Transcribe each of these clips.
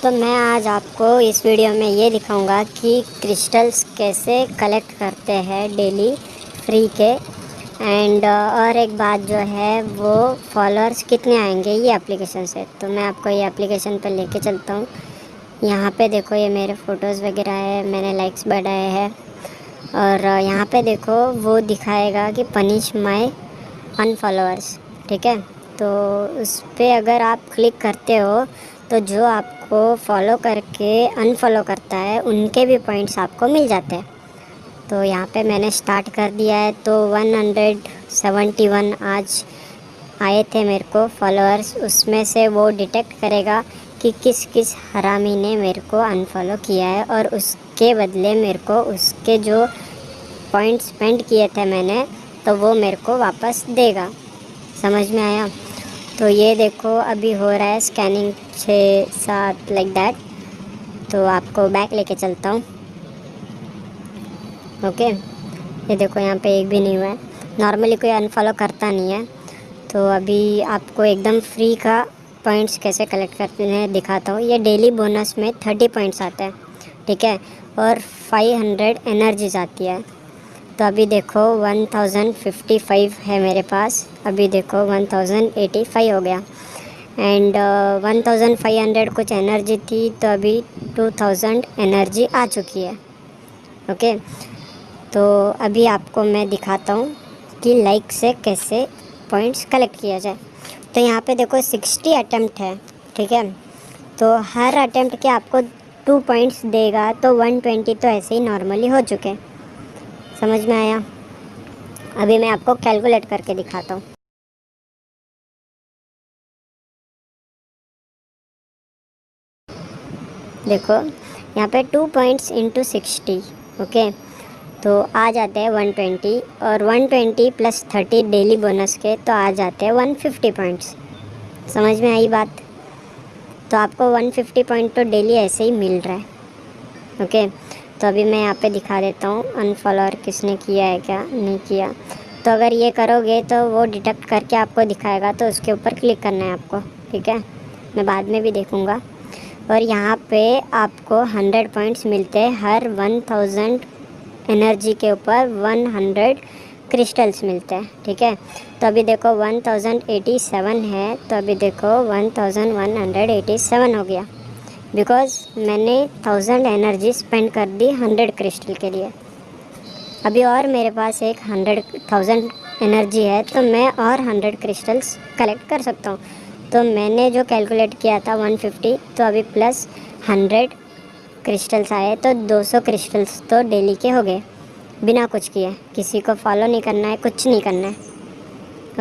तो मैं आज आपको इस वीडियो में ये दिखाऊंगा कि क्रिस्टल्स कैसे कलेक्ट करते हैं डेली फ्री के। और एक बात जो है वो फॉलोअर्स कितने आएंगे ये एप्लीकेशन से। तो मैं आपको ये एप्लीकेशन पर लेके चलता हूँ। यहाँ पे देखो ये मेरे फ़ोटोज़ वगैरह है, मैंने लाइक्स बढ़ाए हैं। और यहाँ पे देखो वो दिखाएगा कि पनिश माय अनफॉलोअर्स, ठीक है। तो उस पर अगर आप क्लिक करते हो तो जो आपको फॉलो करके अनफॉलो करता है उनके भी पॉइंट्स आपको मिल जाते हैं। तो यहाँ पे मैंने स्टार्ट कर दिया है। तो 171 आज आए थे मेरे को फॉलोअर्स। उसमें से वो डिटेक्ट करेगा कि किस किस हरामी ने मेरे को अनफॉलो किया है और उसके बदले मेरे को उसके जो पॉइंट्स स्पेंड किए थे मैंने तो वो मेरे को वापस देगा। समझ में आया? तो ये देखो अभी हो रहा है स्कैनिंग 6-7 लाइक दैट। तो आपको बैक लेके चलता हूँ। ओके, ये देखो यहाँ पे एक भी नहीं हुआ है। नॉर्मली कोई अनफॉलो करता नहीं है। तो अभी आपको एकदम फ्री का पॉइंट्स कैसे कलेक्ट करते हैं दिखाता हूँ। ये डेली बोनस में 30 पॉइंट्स आते हैं, ठीक है, और 500 एनर्जीज आती है। तो अभी देखो 1055 है मेरे पास। अभी देखो 1085 हो गया। एंड 1500 कुछ एनर्जी थी, तो अभी 2000 एनर्जी आ चुकी है। ओके, तो अभी आपको मैं दिखाता हूँ कि लाइक से कैसे पॉइंट्स कलेक्ट किया जाए। तो यहाँ पे देखो 60 अटैम्प्ट है, ठीक है। तो हर अटैम्प्ट के आपको 2 पॉइंट्स देगा। तो 120 तो ऐसे ही नॉर्मली हो चुके। समझ में आया? अभी मैं आपको कैलकुलेट करके दिखाता हूँ। देखो यहाँ पे 2 पॉइंट्स इंटू 60, ओके, तो आ जाते हैं 120। और 120 प्लस 30 डेली बोनस के तो आ जाते हैं 150 पॉइंट्स। समझ में आई बात? तो आपको 150 पॉइंट तो डेली ऐसे ही मिल रहा है। ओके, तो अभी मैं यहाँ पे दिखा देता हूँ अनफॉलोअर किसने किया है क्या नहीं किया। तो अगर ये करोगे तो वो डिटेक्ट करके आपको दिखाएगा, तो उसके ऊपर क्लिक करना है आपको, ठीक है। मैं बाद में भी देखूँगा। और यहाँ पे आपको 100 पॉइंट्स मिलते हैं। हर 1000 एनर्जी के ऊपर 100 क्रिस्टल्स मिलते हैं, ठीक है। तो अभी देखो 1087 है। तो अभी देखो 1187 हो गया, बिकॉज़ मैंने 1000 एनर्जी स्पेंड कर दी 100 क्रिस्टल के लिए। अभी और मेरे पास एक 100,000 एनर्जी है, तो मैं और 100 क्रिस्टल्स कलेक्ट कर सकता हूँ। तो मैंने जो कैलकुलेट किया था 150, तो अभी प्लस 100 क्रिस्टल्स आए, तो 200 क्रिस्टल्स तो डेली के हो गए बिना कुछ किए। किसी को फॉलो नहीं करना है, कुछ नहीं करना है।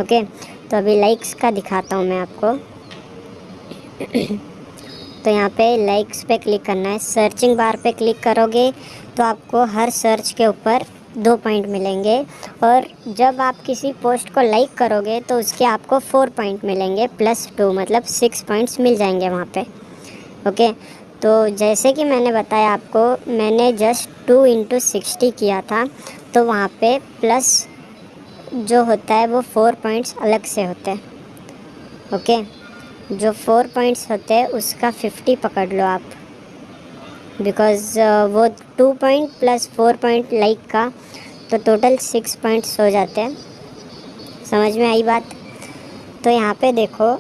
ओके, तो अभी लाइक्स का दिखाता हूँ मैं आपको। तो यहाँ पे लाइक्स पे क्लिक करना है। सर्चिंग बार पे क्लिक करोगे तो आपको हर सर्च के ऊपर 2 पॉइंट मिलेंगे। और जब आप किसी पोस्ट को लाइक करोगे तो उसके आपको 4 पॉइंट मिलेंगे प्लस 2, मतलब 6 पॉइंट्स मिल जाएंगे वहाँ पे। ओके, तो जैसे कि मैंने बताया आपको, मैंने जस्ट 2 इंटू 60 किया था, तो वहाँ पे प्लस जो होता है वो 4 पॉइंट्स अलग से होते हैं। ओके, जो 4 पॉइंट्स होते हैं उसका 50 पकड़ लो आप, बिकॉज़ वो 2 पॉइंट प्लस 4 पॉइंट लाइक का, तो टोटल 6 पॉइंट्स हो जाते हैं। समझ में आई बात? तो यहाँ पे देखो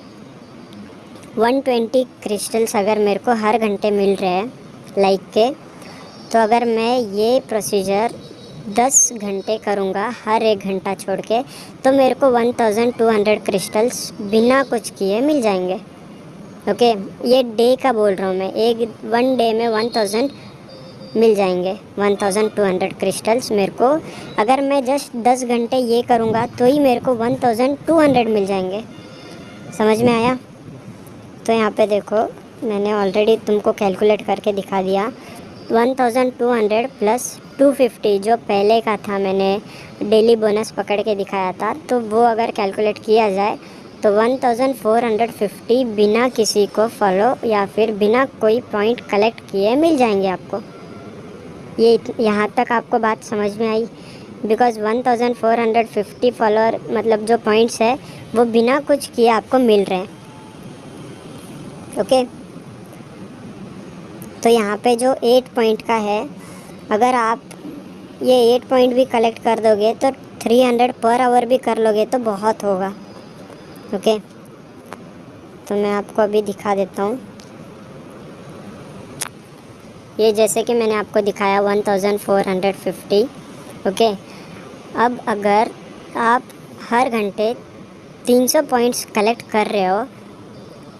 120 क्रिस्टल्स अगर मेरे को हर घंटे मिल रहे हैं लाइक के, तो अगर मैं ये प्रोसीजर 10 घंटे करूँगा हर एक घंटा छोड़ के, तो मेरे को 1200 क्रिस्टल्स बिना कुछ किए मिल जाएंगे। ओके, ये डे का बोल रहा हूँ मैं। एक 1 डे में 1000 मिल जाएंगे, 1200 क्रिस्टल्स मेरे को। अगर मैं जस्ट 10 घंटे ये करूँगा तो ही मेरे को 1200 मिल जाएंगे। समझ में आया? तो यहाँ पे देखो मैंने ऑलरेडी तुमको कैलकुलेट करके दिखा दिया। 1200 प्लस 250 जो पहले का था, मैंने डेली बोनस पकड़ के दिखाया था, तो वो अगर कैलकुलेट किया जाए तो 1450 बिना किसी को फॉलो या फिर बिना कोई पॉइंट कलेक्ट किए मिल जाएंगे आपको। ये यहाँ तक आपको बात समझ में आई? बिकॉज़ 1450 फॉलोअर मतलब जो पॉइंट्स है वो बिना कुछ किए आपको मिल रहे हैं। ओके, तो यहाँ पे जो 8 पॉइंट का है, अगर आप ये 8 पॉइंट भी कलेक्ट कर दोगे तो 300 पर आवर भी कर लोगे तो बहुत होगा। ओके, तो मैं आपको अभी दिखा देता हूँ। ये जैसे कि मैंने आपको दिखाया 1450। ओके, अब अगर आप हर घंटे 300 पॉइंट्स कलेक्ट कर रहे हो,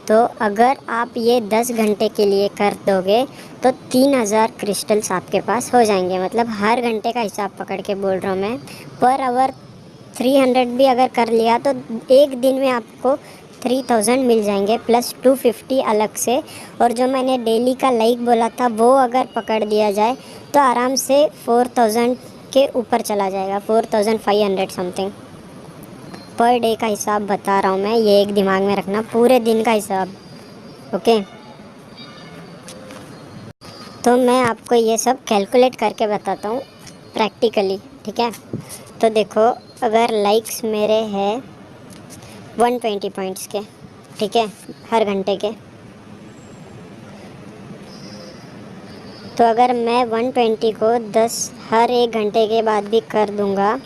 तो अगर आप ये 10 घंटे के लिए कर दोगे तो 3000 क्रिस्टल्स आपके पास हो जाएंगे। मतलब हर घंटे का हिसाब पकड़ के बोल रहा हूँ मैं। पर आवर 300 भी अगर कर लिया तो एक दिन में आपको 3000 मिल जाएंगे, प्लस 250 अलग से। और जो मैंने डेली का लाइक बोला था वो अगर पकड़ दिया जाए तो आराम से 4000 के ऊपर चला जाएगा, 4500 समथिंग। पर डे का हिसाब बता रहा हूँ मैं, ये एक दिमाग में रखना, पूरे दिन का हिसाब। ओके, तो मैं आपको ये सब कैलकुलेट करके बताता हूँ प्रैक्टिकली, ठीक है। तो देखो, अगर लाइक्स मेरे हैं 120 पॉइंट्स के, ठीक है, हर घंटे के, तो अगर मैं 120 को 10 हर एक घंटे के बाद भी कर दूँगा,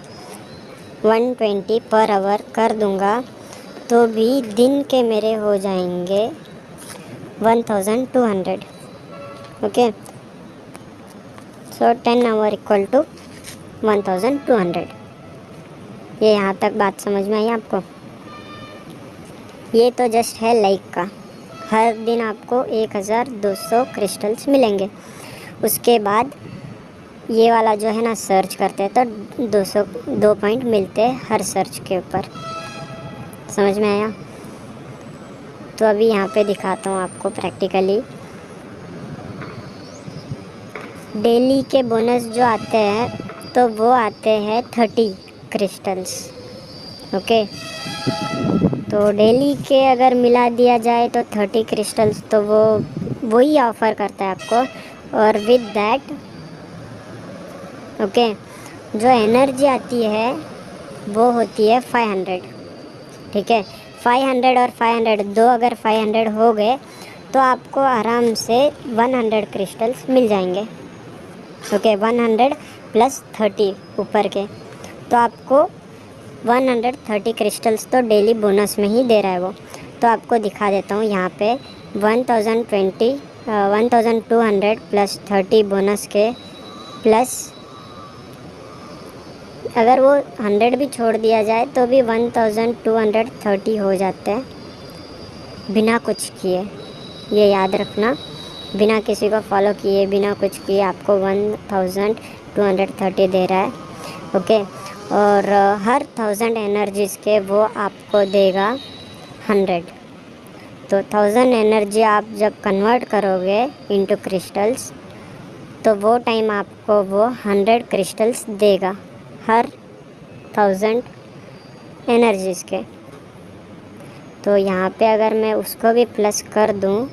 120 पर आवर कर दूँगा, तो भी दिन के मेरे हो जाएंगे 1200। Okay, so 10 hour equal to 1200। ये यहाँ तक बात समझ में आई आपको? ये तो जस्ट है लाइक का। हर दिन आपको 1200 क्रिस्टल्स मिलेंगे। उसके बाद ये वाला जो है ना, सर्च करते हैं तो 2 पॉइंट मिलते हैं हर सर्च के ऊपर। समझ में आया? तो अभी यहाँ पे दिखाता हूँ आपको प्रैक्टिकली। डेली के बोनस जो आते हैं तो वो आते हैं 30 क्रिस्टल्स। ओके, तो डेली के अगर मिला दिया जाए तो 30 क्रिस्टल्स, तो वो वही ऑफ़र करता है आपको। और विद दैट ओके, जो एनर्जी आती है वो होती है 500। ठीक है, 500 और 500 दो, अगर 500 हो गए तो आपको आराम से 100 क्रिस्टल्स मिल जाएंगे। ओके, 100 प्लस 30 ऊपर के, तो आपको 130 क्रिस्टल्स तो डेली बोनस में ही दे रहा है वो। तो आपको दिखा देता हूँ यहाँ पे 1200 प्लस 30 बोनस के, प्लस अगर वो 100 भी छोड़ दिया जाए तो भी 1230 हो जाते हैं बिना कुछ किए। ये याद रखना, बिना किसी को फॉलो किए, बिना कुछ किए आपको 1230 दे रहा है। ओके, और हर 1000 एनर्जीज़ के वो आपको देगा 100। तो 1000 एनर्जी आप जब कन्वर्ट करोगे इनटू क्रिस्टल्स, तो वो टाइम आपको वो 100 क्रिस्टल्स देगा हर 1000 एनर्जीज़ के। तो यहाँ पे अगर मैं उसको भी प्लस कर दूँ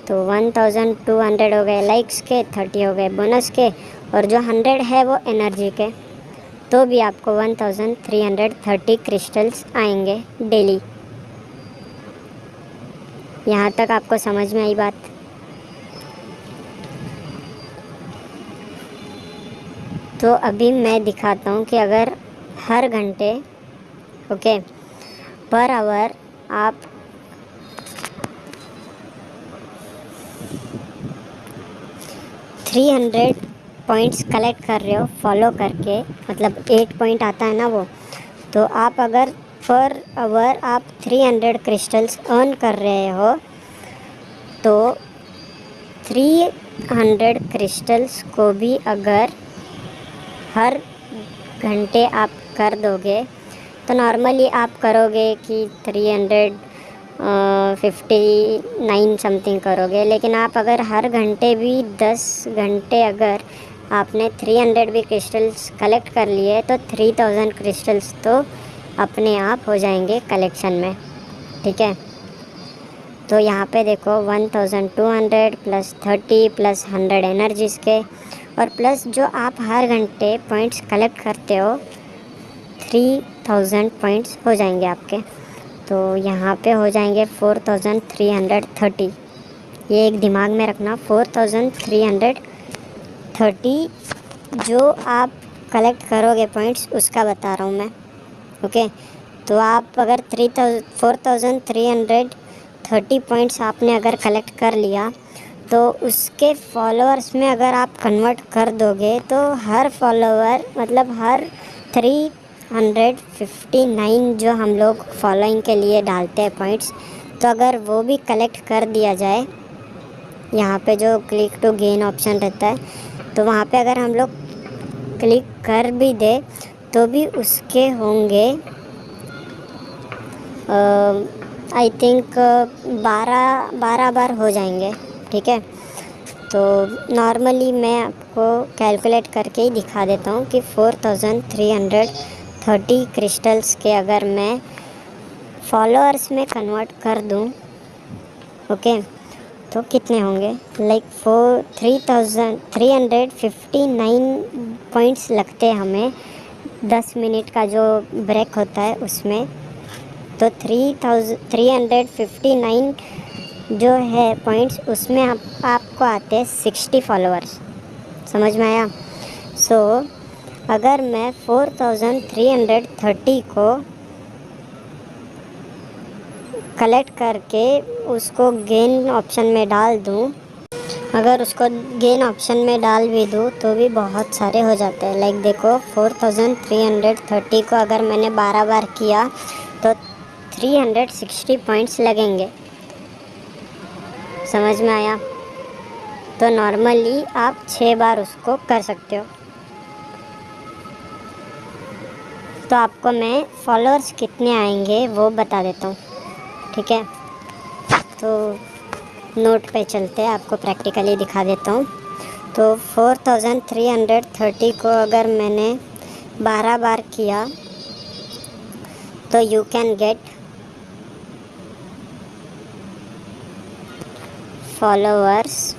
तो 1200 हो गए लाइक्स के, 30 हो गए बोनस के, और जो 100 है वो एनर्जी के, तो भी आपको 1330 क्रिस्टल्स आएंगे डेली। यहाँ तक आपको समझ में आई बात? तो अभी मैं दिखाता हूँ कि अगर हर घंटे ओके पर आवर आप 300 पॉइंट्स कलेक्ट कर रहे हो फॉलो करके, मतलब 8 पॉइंट आता है ना वो, तो आप अगर पर आवर आप 300 क्रिस्टल्स अर्न कर रहे हो, तो 300 क्रिस्टल्स को भी अगर हर घंटे आप कर दोगे, तो नॉर्मली आप करोगे कि 359 समथिंग करोगे, लेकिन आप अगर हर घंटे भी 10 घंटे अगर आपने 300 भी क्रिस्टल्स कलेक्ट कर लिए तो 3000 क्रिस्टल्स तो अपने आप हो जाएंगे कलेक्शन में। ठीक है, तो यहाँ पे देखो 1200 प्लस 30 प्लस 100 एनर्जीज़ के, और प्लस जो आप हर घंटे पॉइंट्स कलेक्ट करते हो 3000 पॉइंट्स हो जाएंगे आपके। तो यहाँ पे हो जाएंगे 4330। ये एक दिमाग में रखना, 4330 जो आप कलेक्ट करोगे पॉइंट्स उसका बता रहा हूँ मैं। ओके, तो आप अगर 4330 पॉइंट्स आपने अगर कलेक्ट कर लिया तो उसके फॉलोअर्स में अगर आप कन्वर्ट कर दोगे तो हर फॉलोअर मतलब हर 359 जो हम लोग फॉलोइंग के लिए डालते हैं पॉइंट्स, तो अगर वो भी कलेक्ट कर दिया जाए, यहाँ पे जो क्लिक टू गेन ऑप्शन रहता है तो वहाँ पे अगर हम लोग क्लिक कर भी दे तो भी उसके होंगे आई थिंक 12 बार हो जाएंगे। ठीक है, तो नॉर्मली मैं आपको कैलकुलेट करके ही दिखा देता हूँ कि 4330 क्रिस्टल्स के अगर मैं फॉलोअर्स में कन्वर्ट कर दूँ, ओके, तो कितने होंगे। लाइक 3359 पॉइंट्स लगते हैं हमें 10 मिनट का जो ब्रेक होता है उसमें, तो 3359 जो है पॉइंट्स उसमें आपको आते हैं 60 फॉलोअर्स। समझ में आया। सो अगर मैं 4330 को कलेक्ट करके उसको गेन ऑप्शन में डाल दूँ, अगर उसको गेन ऑप्शन में डाल भी दूँ तो भी बहुत सारे हो जाते हैं। लाइक देखो 4330 को अगर मैंने 12 बार किया तो 360 पॉइंट्स लगेंगे। समझ में आया। तो नॉर्मली आप 6 बार उसको कर सकते हो। तो आपको मैं फॉलोअर्स कितने आएंगे वो बता देता हूँ। ठीक है, तो नोट पे चलते हैं, आपको प्रैक्टिकली दिखा देता हूँ। तो 4330 को अगर मैंने 12 बार किया तो you can get followers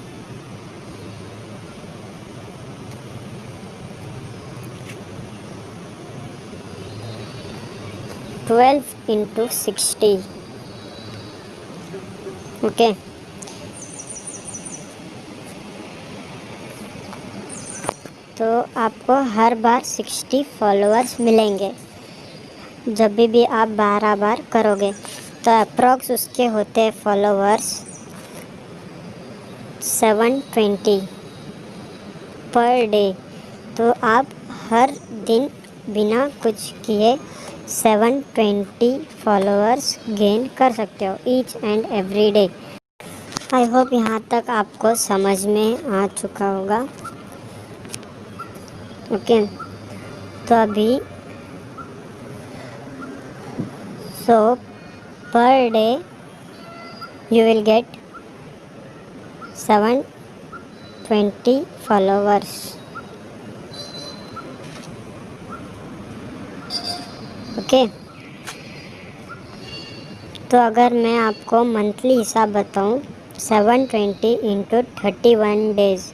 12 into 60। Okay, तो आपको हर बार 60 फॉलोअर्स मिलेंगे जब भी आप 12 बार करोगे। तो अप्रॉक्स उसके होते हैं फॉलोअर्स 720 पर डे। तो आप हर दिन बिना कुछ किए 720 फॉलोअर्स गेन कर सकते हो each and every day. I hope यहाँ तक आपको समझ में आ चुका होगा। ओके, तो अभी so per day you will get 720 followers। Okay, तो अगर मैं आपको मंथली हिसाब बताऊं 720 इंटू 31 डेज़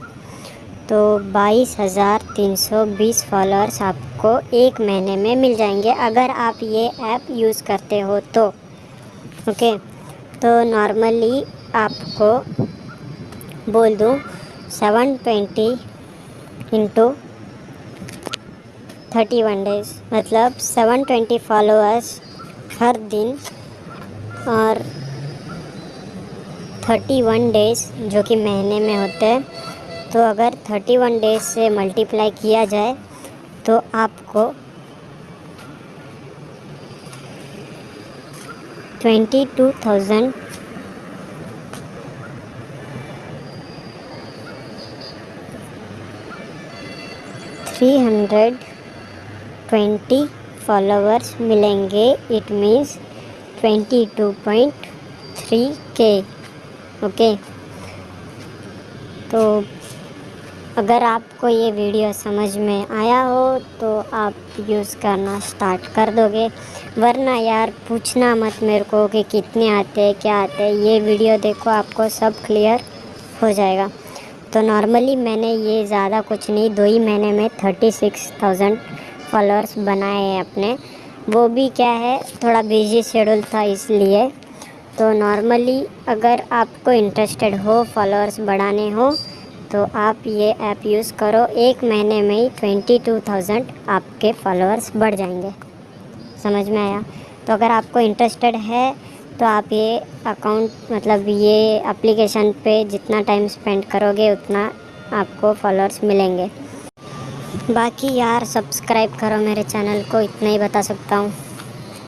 तो 22,320 फॉलोअर्स आपको एक महीने में मिल जाएंगे अगर आप ये ऐप यूज़ करते हो तो। ओके, तो नॉर्मली आपको बोल दूँ 720 इंटू 31 डेज़ मतलब 720 फॉलोअर्स हर दिन और 31 डेज़ जो कि महीने में होते हैं। तो अगर 31 डेज़ से मल्टीप्लाई किया जाए तो आपको 22,320 फॉलोअर्स मिलेंगे। It means 22.3K। ओके, तो अगर आपको ये वीडियो समझ में आया हो तो आप यूज़ करना स्टार्ट कर दोगे, वरना यार पूछना मत मेरे को कि कितने आते हैं क्या आते हैं। ये वीडियो देखो, आपको सब क्लियर हो जाएगा। तो नॉर्मली मैंने ये ज़्यादा कुछ नहीं 2 ही महीने में 36,000 फॉलोअर्स बनाए हैं अपने। वो भी क्या है थोड़ा बिजी शेड्यूल था इसलिए। तो नॉर्मली अगर आपको इंटरेस्टेड हो फॉलोअर्स बढ़ाने हो तो आप ये ऐप यूज़ करो, 1 महीने में ही 22,000 आपके फॉलोअर्स बढ़ जाएंगे। समझ में आया? तो अगर आपको इंटरेस्टेड है तो आप ये अकाउंट मतलब ये एप्लीकेशन पे जितना टाइम स्पेंड करोगे उतना आपको फॉलोअर्स मिलेंगे। बाकी यार सब्सक्राइब करो मेरे चैनल को, इतना ही बता सकता हूँ।